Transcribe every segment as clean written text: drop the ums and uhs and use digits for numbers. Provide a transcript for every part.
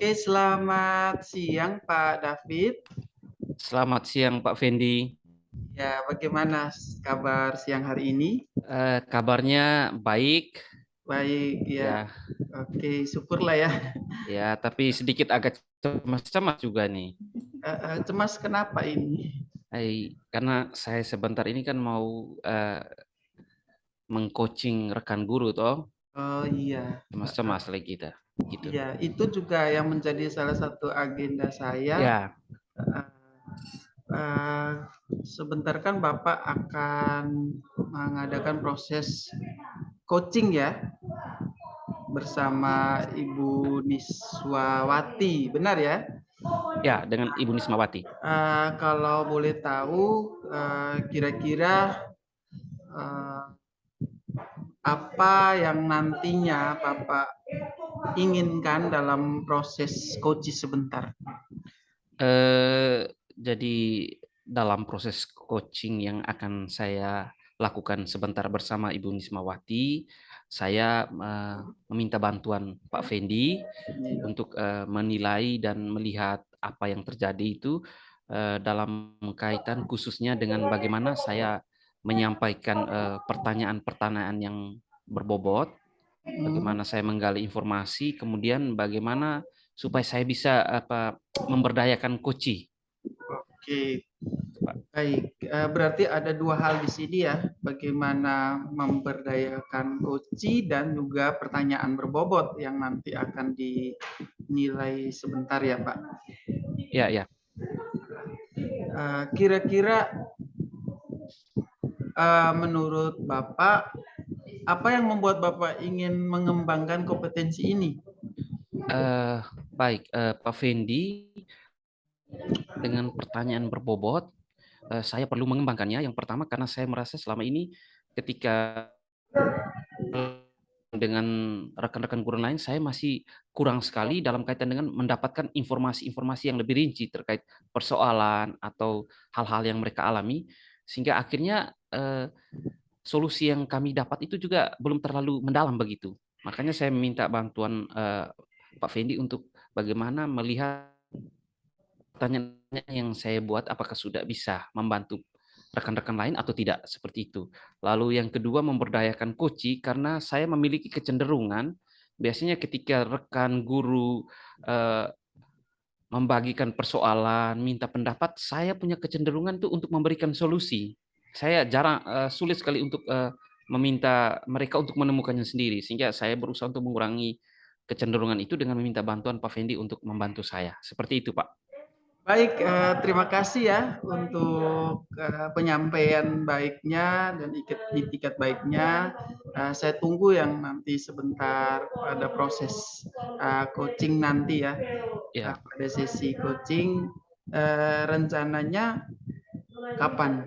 Oke, selamat siang Pak David. Selamat siang Pak Fendi. Ya, bagaimana kabar siang hari ini? Kabarnya baik, Baik, ya. ya, Oke, syukurlah ya. ya, tapi sedikit agak cemas-cemas juga nih. Cemas kenapa ini? Karena saya sebentar ini kan mau mengcoaching rekan guru toh, Oh iya, cemas-cemas lagi kita, gitu. iya. Itu juga yang menjadi salah satu agenda saya. Ya, Eh, eh, Sebentar kan Bapak akan mengadakan proses coaching ya bersama Ibu Niswawati, benar ya? ya, dengan Ibu Nismawati. Kalau boleh tahu, kira-kira eh, apa yang nantinya Bapak inginkan dalam proses coaching sebentar? Jadi dalam proses coaching yang akan saya lakukan sebentar bersama Ibu Nismawati, saya meminta bantuan Pak Fendi untuk menilai dan melihat apa yang terjadi itu dalam kaitan khususnya dengan bagaimana saya menyampaikan pertanyaan-pertanyaan yang berbobot, Hmm, bagaimana saya menggali informasi, kemudian bagaimana supaya saya bisa memberdayakan coach. Oke, baik. Berarti ada dua hal di sini ya, bagaimana memberdayakan coaching dan juga pertanyaan berbobot yang nanti akan dinilai sebentar ya, Pak. Ya, ya. Kira-kira menurut Bapak, apa yang membuat Bapak ingin mengembangkan kompetensi ini? Baik, Pak Fendi, dengan pertanyaan berbobot, saya perlu mengembangkannya. Yang pertama karena saya merasa selama ini ketika dengan rekan-rekan guru lain, saya masih kurang sekali dalam kaitan dengan mendapatkan informasi-informasi yang lebih rinci terkait persoalan atau hal-hal yang mereka alami, sehingga akhirnya solusi yang kami dapat itu juga belum terlalu mendalam begitu. Makanya saya meminta bantuan Pak Fendi untuk bagaimana melihat pertanyaan yang saya buat apakah sudah bisa membantu rekan-rekan lain atau tidak, seperti itu. Lalu yang kedua memberdayakan coach karena saya memiliki kecenderungan biasanya ketika rekan guru eh, membagikan persoalan, minta pendapat, saya punya kecenderungan tuh untuk memberikan solusi. Saya jarang sulit sekali untuk meminta mereka untuk menemukannya sendiri, sehingga saya berusaha untuk mengurangi kecenderungan itu dengan meminta bantuan Pak Fendi untuk membantu saya. Seperti itu, Pak. Baik, terima kasih ya untuk penyampaian baiknya dan itikat baiknya. Saya tunggu yang nanti sebentar pada proses coaching nanti ya. Ya. Pada sesi coaching rencananya kapan?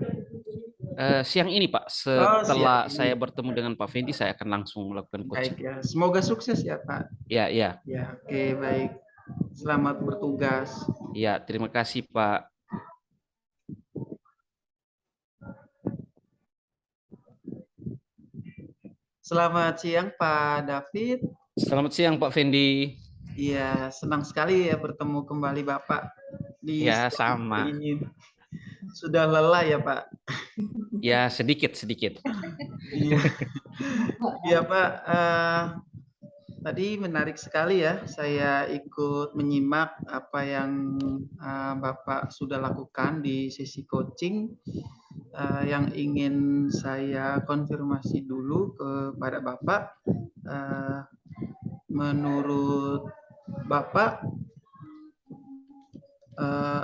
Siang ini, Pak, Oh, siap setelah ini. saya bertemu dengan Pak Fendi, saya akan langsung melakukan Baik coaching. ya. Semoga sukses ya, Pak. Ya, ya, Ya, oke, baik. Selamat bertugas. ya. Terima kasih, Pak. Selamat siang, Pak David. Selamat siang, Pak Fendi. Iya, senang sekali ya bertemu kembali Bapak di Ya, siang hari sama. ini. Sudah lelah ya, Pak? Ya, sedikit-sedikit. Iya, iya Pak. Tadi menarik sekali ya, saya ikut menyimak apa yang Bapak sudah lakukan di sesi coaching. Yang ingin saya konfirmasi dulu kepada Bapak, eh, menurut Bapak,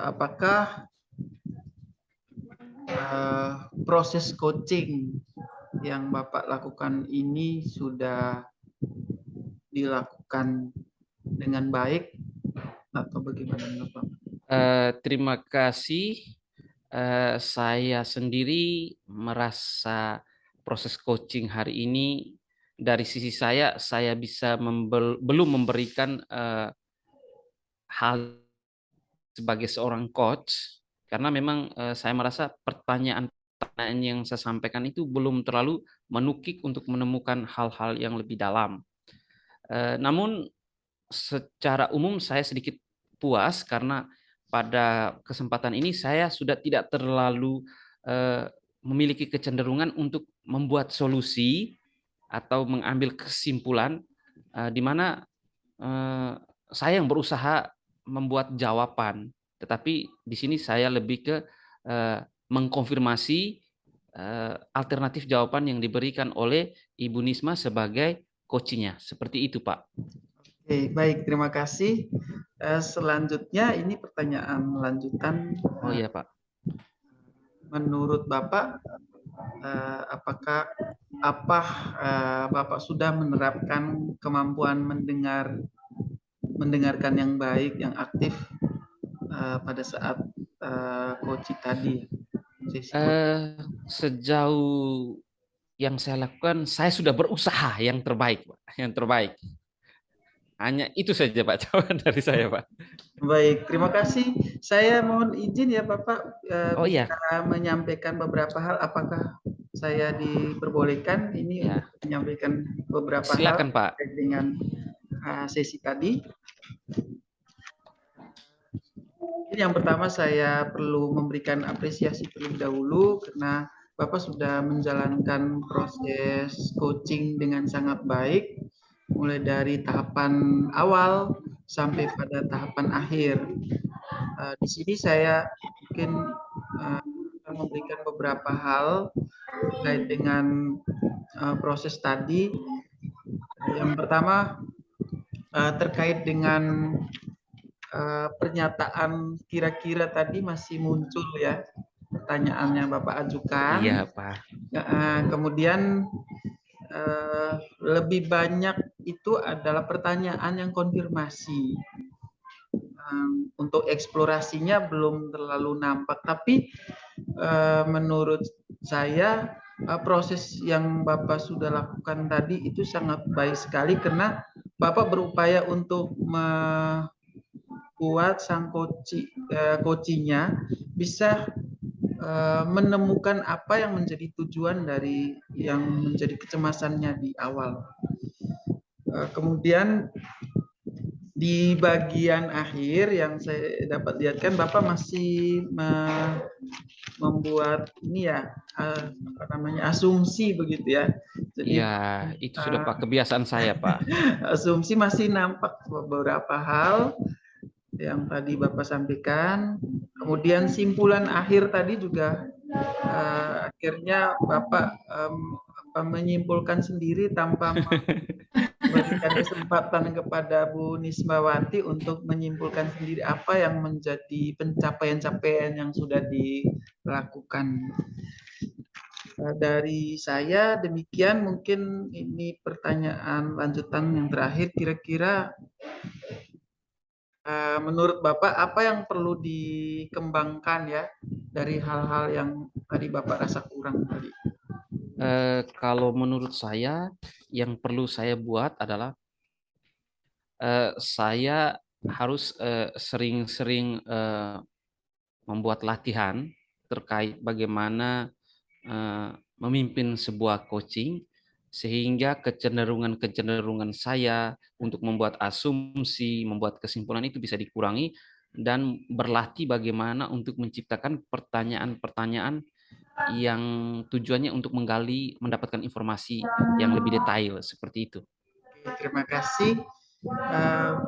apakah proses coaching yang Bapak lakukan ini sudah dilakukan dengan baik atau bagaimana menurut Bapak? Terima kasih. Saya sendiri merasa proses coaching hari ini dari sisi saya bisa belum memberikan hal sebagai seorang coach karena memang saya merasa pertanyaan-pertanyaan yang saya sampaikan itu belum terlalu menukik untuk menemukan hal-hal yang lebih dalam. Namun secara umum saya sedikit puas karena pada kesempatan ini saya sudah tidak terlalu, memiliki kecenderungan untuk membuat solusi atau mengambil kesimpulan, di mana, eee, saya yang berusaha membuat jawaban, tetapi di sini saya lebih ke, mengkonfirmasi, alternatif jawaban yang diberikan oleh Ibu Nisma sebagai coach-nya, seperti itu, Pak. Oke, baik, terima kasih. Selanjutnya ini pertanyaan lanjutan, Oh iya, Pak. menurut Bapak, apakah Bapak sudah menerapkan kemampuan mendengarkan yang baik, yang aktif, pada saat, coaching tadi, sesi coaching? Sejauh yang saya lakukan, saya sudah berusaha yang terbaik, Pak, yang terbaik. Hanya itu saja, Pak, jawaban dari saya, Pak. Baik, terima kasih. Saya mohon izin ya Bapak, Oh bisa iya, menyampaikan beberapa hal. Apakah saya diperbolehkan ini untuk ya. menyampaikan beberapa hal Silakan, Pak. terkait dengan sesi tadi? Yang pertama saya perlu memberikan apresiasi terlebih dahulu karena Bapak sudah menjalankan proses coaching dengan sangat baik, mulai dari tahapan awal sampai pada tahapan akhir. Di sini saya mungkin akan memberikan beberapa hal terkait dengan proses tadi. Yang pertama terkait dengan pernyataan kira-kira tadi masih muncul ya pertanyaannya Bapak ajukan. Iya, Pak. Kemudian lebih banyak itu adalah pertanyaan yang konfirmasi. Untuk eksplorasinya belum terlalu nampak, tapi menurut saya proses yang Bapak sudah lakukan tadi itu sangat baik sekali karena Bapak berupaya untuk membuat sang coaching-nya bisa menemukan apa yang menjadi tujuan dari yang menjadi kecemasannya di awal. Kemudian di bagian akhir yang saya dapat lihat kan Bapak masih membuat ini ya apa namanya asumsi begitu ya. Jadi Iya, itu sudah, Pak, kebiasaan saya, Pak. asumsi masih nampak beberapa hal yang tadi Bapak sampaikan. Kemudian simpulan akhir tadi juga akhirnya Bapak menyimpulkan sendiri tanpa memberikan kesempatan kepada Bu Nisbawati untuk menyimpulkan sendiri apa yang menjadi pencapaian-capaian yang sudah dilakukan. Dari saya demikian, mungkin ini pertanyaan lanjutan yang terakhir, kira-kira menurut Bapak apa yang perlu dikembangkan ya dari hal-hal yang tadi Bapak rasa kurang tadi? Kalau menurut saya, yang perlu saya buat adalah, saya harus, sering-sering, membuat latihan terkait bagaimana, memimpin sebuah coaching, sehingga kecenderungan-kecenderungan saya untuk membuat asumsi, membuat kesimpulan itu bisa dikurangi, dan berlatih bagaimana untuk menciptakan pertanyaan-pertanyaan yang tujuannya untuk mendapatkan informasi yang lebih detail, seperti itu. Oke, terima kasih. Uh,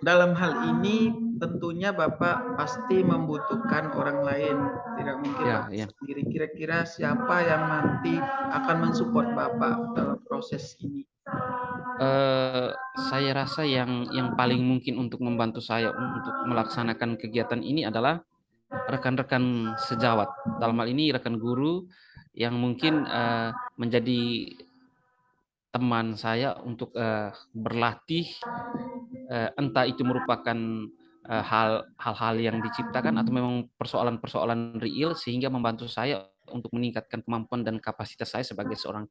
dalam hal ini tentunya Bapak pasti membutuhkan orang lain. Tidak mungkin Ya, Bapak ya. sendiri. Kira-kira siapa yang nanti akan mensupport Bapak dalam proses ini? Saya rasa yang paling mungkin untuk membantu saya untuk melaksanakan kegiatan ini adalah rekan-rekan sejawat. Dalam hal ini rekan guru yang mungkin, menjadi teman saya untuk, berlatih, entah itu merupakan, hal-hal yang diciptakan atau memang persoalan-persoalan real sehingga membantu saya untuk meningkatkan kemampuan dan kapasitas saya sebagai seorang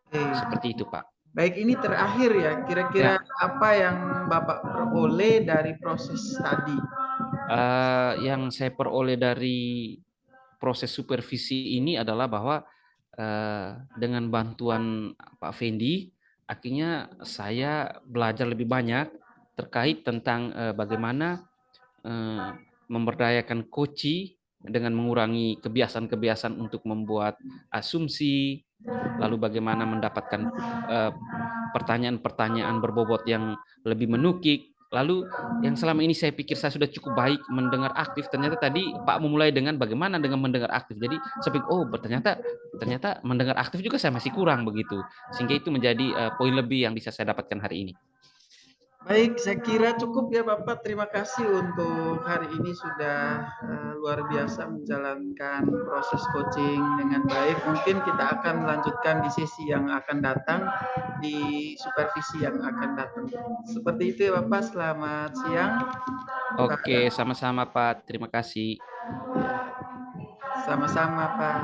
Oke. seperti itu, Pak. Baik, ini terakhir ya. Kira-kira Ya, apa yang Bapak peroleh dari proses tadi? yang saya peroleh dari proses supervisi ini adalah bahwa, dengan bantuan Pak Fendi, akhirnya saya belajar lebih banyak terkait tentang, bagaimana, memberdayakan koci dengan mengurangi kebiasaan-kebiasaan untuk membuat asumsi, lalu bagaimana mendapatkan, pertanyaan-pertanyaan berbobot yang lebih menukik. Lalu yang selama ini saya pikir saya sudah cukup baik mendengar aktif, ternyata tadi Pak memulai dengan bagaimana dengan mendengar aktif. Jadi saya pikir, "Oh, ternyata ternyata mendengar aktif juga saya masih kurang," begitu. Sehingga itu menjadi, poin lebih yang bisa saya dapatkan hari ini. Baik, saya kira cukup ya Bapak. Terima kasih untuk hari ini sudah luar biasa menjalankan proses coaching dengan baik. Mungkin kita akan melanjutkan di sesi yang akan datang, di supervisi yang akan datang. Seperti itu ya Bapak. Selamat siang. Oke, Pak. sama-sama Pak, terima kasih. Sama-sama Pak.